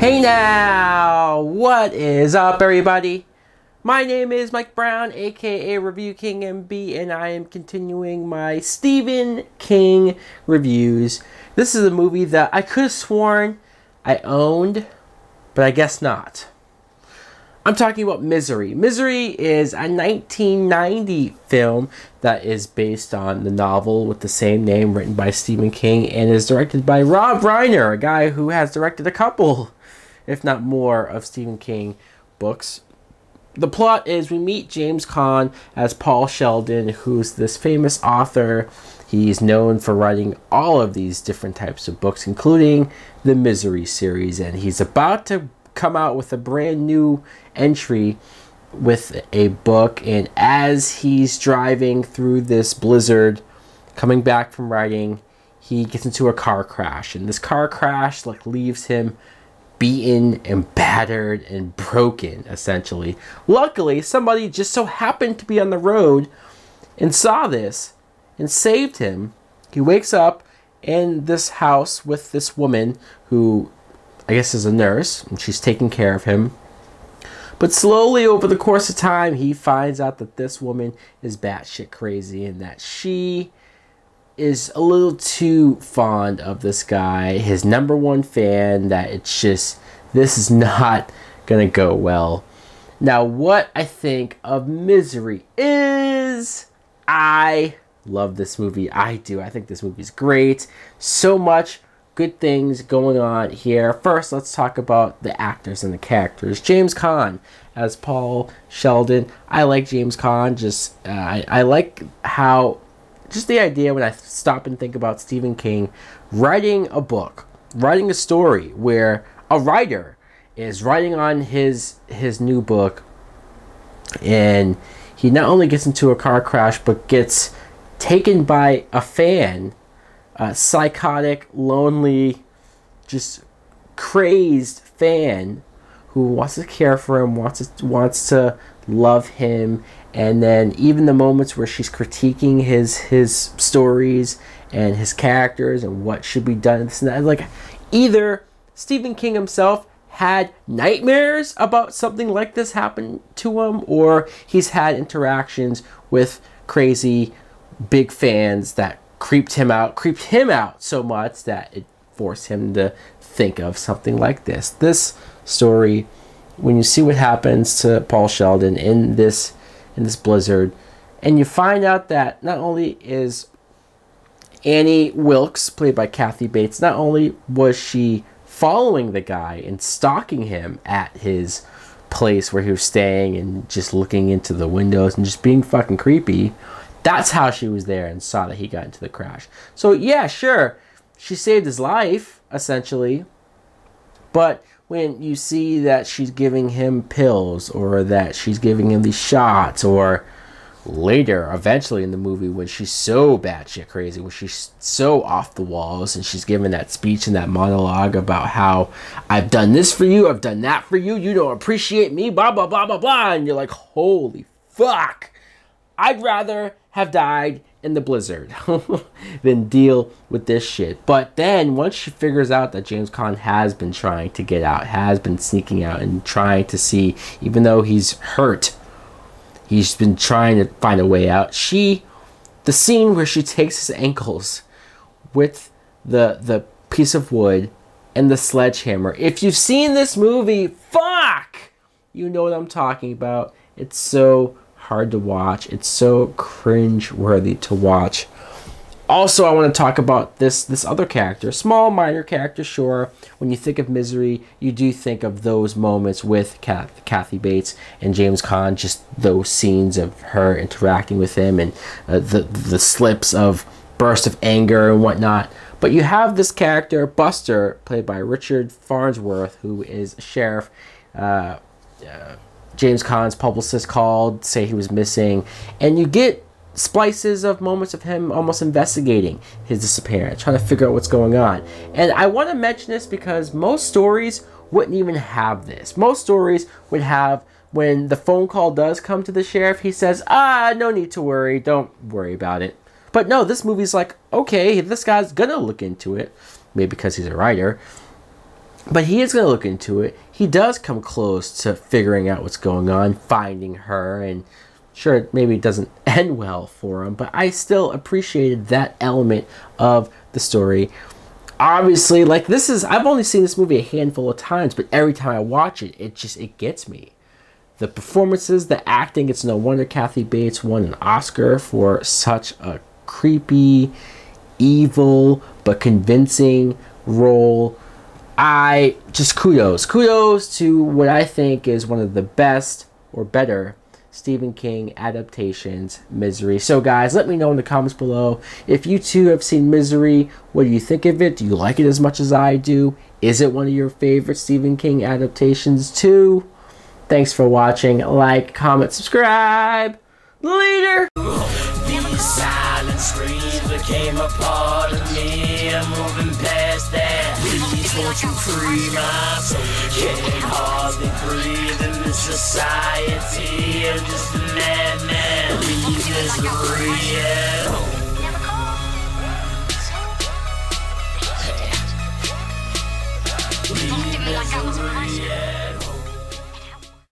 Hey now, what is up everybody? My name is Mike Brown, aka ReviewKingMB, and I am continuing my Stephen King reviews. This is a movie that I could have sworn I owned, but I guess not. I'm talking about Misery. Misery is a 1990 film that is based on the novel with the same name written by Stephen King and is directed by Rob Reiner, a guy who has directed a couple, if not more, of Stephen King books. The plot is we meet James Caan as Paul Sheldon, who's this famous author. He's known for writing all of these different types of books, including the Misery series, and he's about to come out with a brand new entry with a book. And as he's driving through this blizzard, coming back from writing, he gets into a car crash, and this car crash leaves him beaten and battered and broken, essentially. Luckily, somebody just so happened to be on the road and saw this and saved him. He wakes up in this house with this woman who I guess is a nurse, and she's taking care of him. But slowly over the course of time, he finds out that this woman is batshit crazy and that she is a little too fond of this guy, his #1 fan, that it's just, this is not gonna go well. Now, what I think of Misery is, I love this movie. I do. I think this movie's great. So much good things going on here. First, let's talk about the actors and the characters. James Caan as Paul Sheldon. I like James Caan. I like how, just the idea when I stop and think about Stephen King writing a book, writing a story where a writer is writing on his new book, and he not only gets into a car crash but gets taken by a fan, a psychotic, lonely, just crazed fan who wants to care for him, wants to love him. And then even the moments where she's critiquing his stories and his characters and what should be done, this and that, like, either Stephen King himself had nightmares about something like this happen to him, or he's had interactions with crazy big fans that creeped him out so much that it forced him to think of something like this. This story, when you see what happens to Paul Sheldon in this blizzard, and you find out that not only is Annie Wilkes, played by Kathy Bates, not only was she following the guy and stalking him at his place where he was staying and just looking into the windows and just being fucking creepy, that's how she was there and saw that he got into the crash. So yeah, sure, she saved his life, essentially. But when you see that she's giving him pills, or that she's giving him these shots, or later, eventually in the movie, when she's so batshit crazy, when she's so off the walls, and she's giving that speech and that monologue about how I've done this for you, I've done that for you, you don't appreciate me, blah, blah, blah, blah, blah. And you're like, holy fuck. I'd rather have died in the blizzard than deal with this shit. But then once she figures out that James Caan has been trying to get out, has been sneaking out and trying to see, even though he's hurt, he's been trying to find a way out. The scene where she takes his ankles with the piece of wood and the sledgehammer. If you've seen this movie, fuck, you know what I'm talking about. It's so hard to watch. It's so cringe-worthy to watch. Also, I want to talk about this other character, small minor character, sure. When you think of Misery, you do think of those moments with Kathy Bates and James Caan, just those scenes of her interacting with him and the slips of bursts of anger and whatnot. But you have this character, Buster, played by Richard Farnsworth, who is a sheriff. James Caan's publicist called, say he was missing, and you get splices of moments of him almost investigating his disappearance, trying to figure out what's going on. And I want to mention this because most stories wouldn't even have this. Most stories would have, when the phone call does come to the sheriff, he says, no need to worry, don't worry about it. But no, this movie's like, okay, this guy's gonna look into it, maybe because he's a writer. But he is going to look into it. He does come close to figuring out what's going on, finding her, and sure, maybe it doesn't end well for him, but I still appreciated that element of the story. Obviously, like, I've only seen this movie a handful of times, but every time I watch it, it gets me. The performances, the acting, it's no wonder Kathy Bates won an Oscar for such a creepy, evil, but convincing role. Kudos to what I think is one of the best or better Stephen King adaptations, Misery. So guys, let me know in the comments below if you too have seen Misery. What do you think of it? Do you like it as much as I do? Is it one of your favorite Stephen King adaptations too? Thanks for watching. Like, comment, subscribe. Later! These silent screams became a part of me. I'm moving past that. Please won't you free my soul? Can't hardly breathe in this society. I'm just a madman. Please, misery.